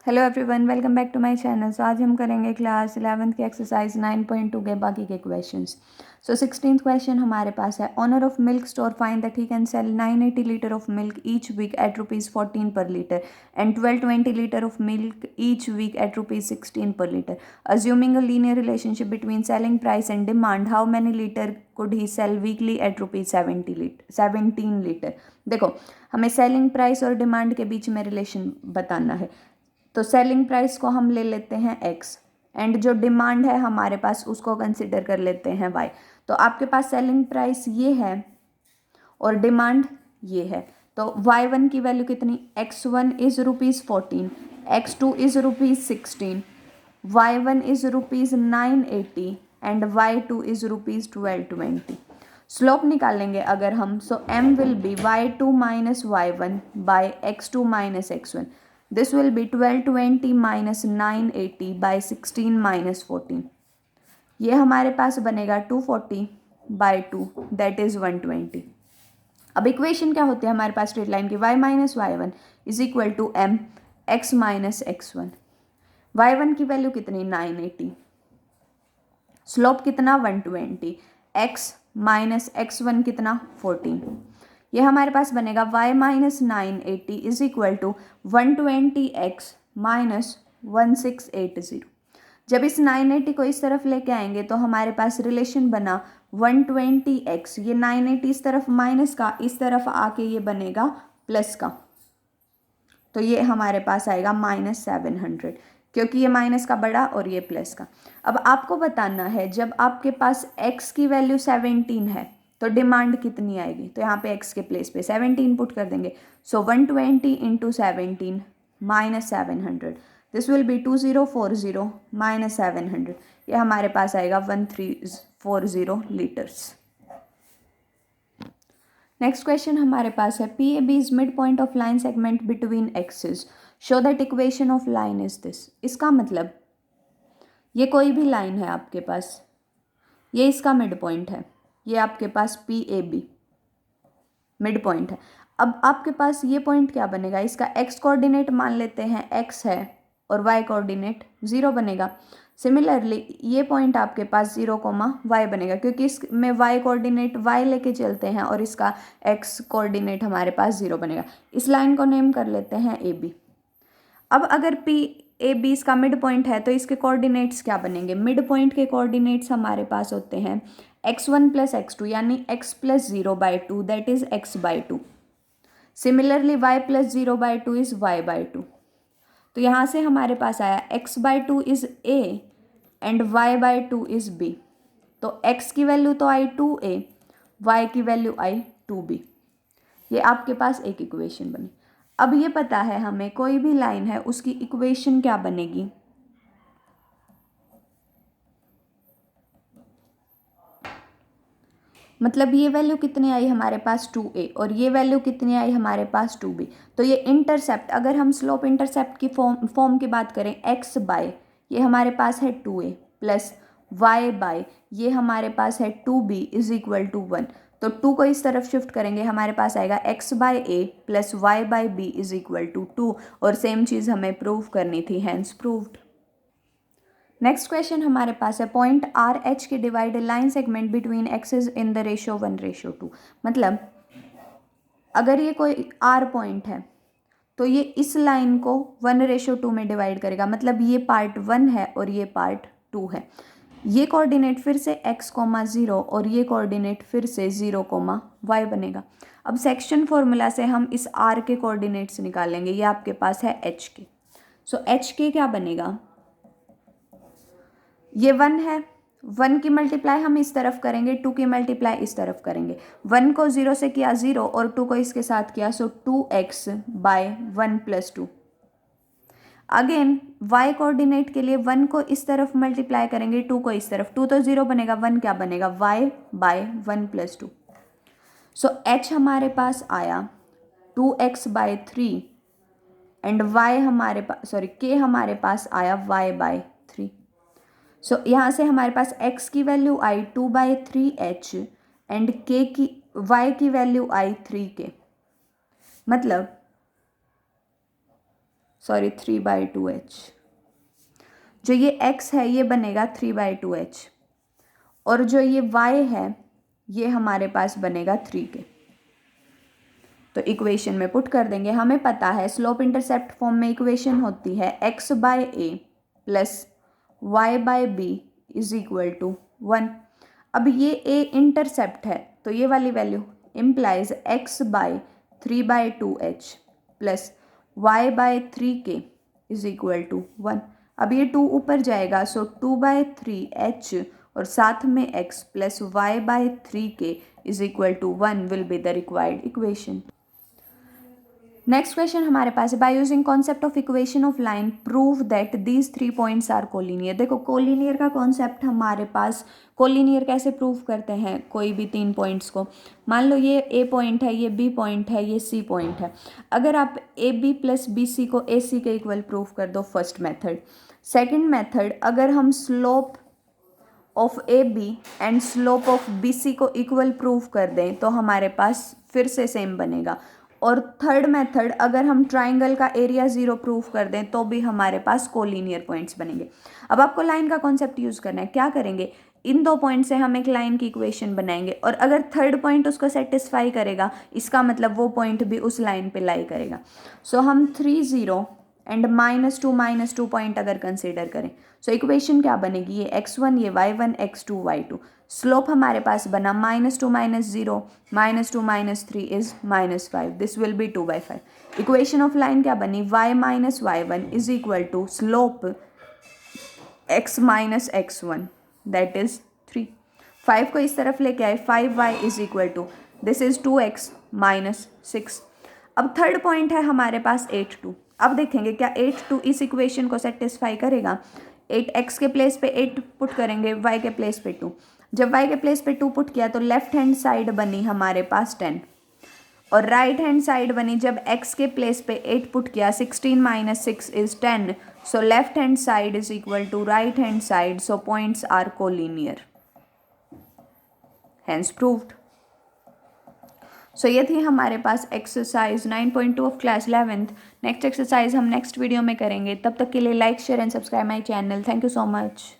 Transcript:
Hello everyone, welcome back to my channel. So आज हम करेंगे क्लास 11th की एक्सरसाइज 9.2 के बाकी के क्वेश्चंस। सो 16th क्वेश्चन हमारे पास है, owner of milk store find that he can sell 980 litre of milk each week at ₹14 per litre and 1220 litre of milk each week at ₹16 per litre. Assuming a linear relationship between selling price and demand, how many litre could he sell weekly at ₹17 litre. देखो, हमें selling price और demand के बीच में relation बताना है। तो selling price को हम ले लेते हैं x एंड जो डिमांड है हमारे पास उसको कंसिडर कर लेते हैं y। तो आपके पास सेलिंग प्राइस ये है और डिमांड ये है। तो y1 की वैल्यू कितनी, x1 is ₹14, x2 is ₹16, y1 is ₹980 एंड y2 इज ₹1220। स्लोप निकालेंगे अगर हम, so m will be y2 minus y1 by x2 minus x1। This will be 1220 minus 980 by 16 minus 14। ये हमारे पास बनेगा 240 बाय 2 दैट इज 120। अब इक्वेशन क्या होती है हमारे पास स्ट्रेट लाइन की, y minus y1 is equal to m x minus x1। y1 की वैल्यू कितनी, 980, स्लोप कितना 120, x माइनस x1 कितना 14। ये हमारे पास बनेगा y minus 980 is equal to 120x minus 1680। जब इस 980 को इस तरफ लेके आएंगे तो हमारे पास रिलेशन बना 120x, ये 980 इस तरफ माइनस का, इस तरफ आके ये बनेगा प्लस का, तो ये हमारे पास आएगा -700, क्योंकि ये माइनस का बड़ा और ये प्लस का। अब आपको बताना है जब आपके पास x की वैल्यू 17 है तो डिमांड कितनी आएगी। तो यहाँ पे x के प्लेस पे 17 पुट कर देंगे। सो 120 into 17 minus 700, this will B 2040 minus 700। ये हमारे पास आएगा 1340 लीटर्स। नेक्स्ट क्वेश्चन हमारे पास है, P A B is mid point of line segment between axis, show that equation of line is this. इसका मतलब ये कोई भी लाइन है आपके पास, ये इसका मिड पॉइंट है, ये आपके पास P A B mid point है। अब आपके पास ये पॉइंट क्या बनेगा, इसका एक्स कोऑर्डिनेट मान लेते हैं एक्स है और वाई कोऑर्डिनेट 0 बनेगा। सिमिलरली ये पॉइंट आपके पास 0, y बनेगा, क्योंकि इसमें y कोऑर्डिनेट y लेके चलते हैं और इसका x कोऑर्डिनेट हमारे पास 0 बनेगा। इस लाइन को नेम कर लेते हैं ए बी। अब अगर पी ए बी इसका मिड पॉइंट है तो इसके कोऑर्डिनेट्स क्या बनेंगे, मिड पॉइंट के कोऑर्डिनेट्स हमारे पास होते हैं x1 प्लस x2 यानी x plus 0/2 that is x/2। Similarly y plus 0/2 is y/2। तो यहाँ से हमारे पास आया x/2 is a and y/2 is b। तो x की वैल्यू तो आई 2a, y की वैल्यू आई 2b। ये आपके पास एक इक्वेशन बनी। अब ये पता है हमें कोई भी लाइन है उसकी इक्वेशन क्या बनेगी, मतलब ये वैल्यू कितनी आई हमारे पास 2a और ये वैल्यू कितनी आई हमारे पास 2b। तो ये इंटरसेप्ट, अगर हम स्लोप इंटरसेप्ट की फॉर्म की बात करें, x बाय ये हमारे पास है 2a प्लस y बाय ये हमारे पास है 2b इज इक्वल टू 1। तो 2 को इस तरफ शिफ्ट करेंगे, हमारे पास आएगा x by a plus y by b is equal to 2। और सेम चीज़ हमें प्रूव करनी थी, हैंस प्रूव्ड। नेक्स्ट क्वेश्चन हमारे पास है, point R h k divide line segment between axes in the ratio 1:2। मतलब अगर ये कोई आर पॉइंट है तो ये इस लाइन को 1:2 में डिवाइड करेगा, मतलब ये पार्ट 1 है और ये पार्ट 2 है। ये कोऑर्डिनेट फिर से x,0 और ये कोऑर्डिनेट फिर से 0,y बनेगा। अब सेक्शन फॉर्मूला से हम इस r के कोऑर्डिनेट्स निकालेंगे, ये आपके पास है h के। सो h के क्या बनेगा, ये 1 है, 1 की मल्टीप्लाई हम इस तरफ करेंगे, 2 की मल्टीप्लाई इस तरफ करेंगे। 1 को 0 से किया 0 और 2 को इसके साथ किया, सो 2x/1 + 2। अगेन y कोऑर्डिनेट के लिए 1 को इस तरफ मल्टीप्लाई करेंगे, 2 को इस तरफ, 2 तो 0 बनेगा, 1 क्या बनेगा, y/1 + 2। सो h हमारे पास आया 2x/3 एंड y हमारे पास, सॉरी k हमारे पास आया y/3। सो यहाँ से हमारे पास x की value I 2/3h and k की y की वैल्यू आई 3k। मतलब सॉरी 3/2h। जो ये x है ये बनेगा 3/2h, और जो ये y है ये हमारे पास बनेगा 3 के। तो इक्वेशन में पुट कर देंगे। हमें पता है स्लोप इंटरसेप्ट फॉर्म में इक्वेशन होती है x/a plus y/b is equal to 1। अब ये a इंटरसेप्ट है तो ये वाली value implies x/3/2h plus y/3k is equal to 1। अब ये 2 ऊपर जाएगा, सो 2/3h और साथ में x plus y/3k is equal to 1 will be the required equation. Next question हमारे पास है, by using concept of equation of line prove that these 3 points are collinear. देखो कोलिनियर का कॉन्सेप्ट हमारे पास, कोलिनियर कैसे प्रूव करते हैं कोई भी 3 पॉइंट्स को। मान लो ये ए पॉइंट है, ये बी पॉइंट है, ये सी पॉइंट है। अगर आप A B plus B C को ए सी के इक्वल प्रूव कर दो, फर्स्ट मेथड। सेकेंड मेथड, अगर हम slope of A B and slope of B C को इक्वल प्रूव कर दें तो हमारे पास फिर से सेम बनेगा। और थर्ड मेथड, अगर हम ट्राइंगल का एरिया 0 प्रूफ कर दें तो भी हमारे पास कोलिनियर पॉइंट्स बनेंगे। अब आपको लाइन का कॉन्सेप्ट यूज़ करना है। क्या करेंगे, इन 2 पॉइंट से हम एक लाइन की इक्वेशन बनाएंगे, और अगर थर्ड पॉइंट उसको सेटिस्फाई करेगा इसका मतलब वो पॉइंट भी उस लाइन पे लाई करेगा। सो हम 3 0 एंड -2 पॉइंट अगर कंसिडर करें, सो इक्वेशन क्या बनेगी, ये x1 ये y1 x2 y2। स्लोप हमारे पास बना -2 -0 -2 -3 is -5, this will be 2/5। Equation of line क्या बनी, y minus y1 is equal to slope x minus x1 that is 3। 5 को इस तरफ लेके आए, 5y is equal to this is 2x minus 6। अब थर्ड पॉइंट है हमारे पास 8 2। अब देखेंगे क्या 8 2 इस इक्वेशन को सेटिस्फाई करेगा। 8x के प्लेस पे 8 पुट करेंगे, y के प्लेस पे 2। जब y के प्लेस पे 2 पुट किया तो लेफ्ट हैंड साइड बनी हमारे पास 10, और राइट हैंड साइड बनी जब x के प्लेस पे 8 पुट किया, 16 minus 6 is 10। So left hand side is equal to right hand side, so points are collinear, hence proved. So ये थी हमारे पास exercise 9.2 of class 11th। Next exercise हम नेक्स्ट वीडियो में करेंगे। तब तक के लिए like share and subscribe my channel. Thank you so much.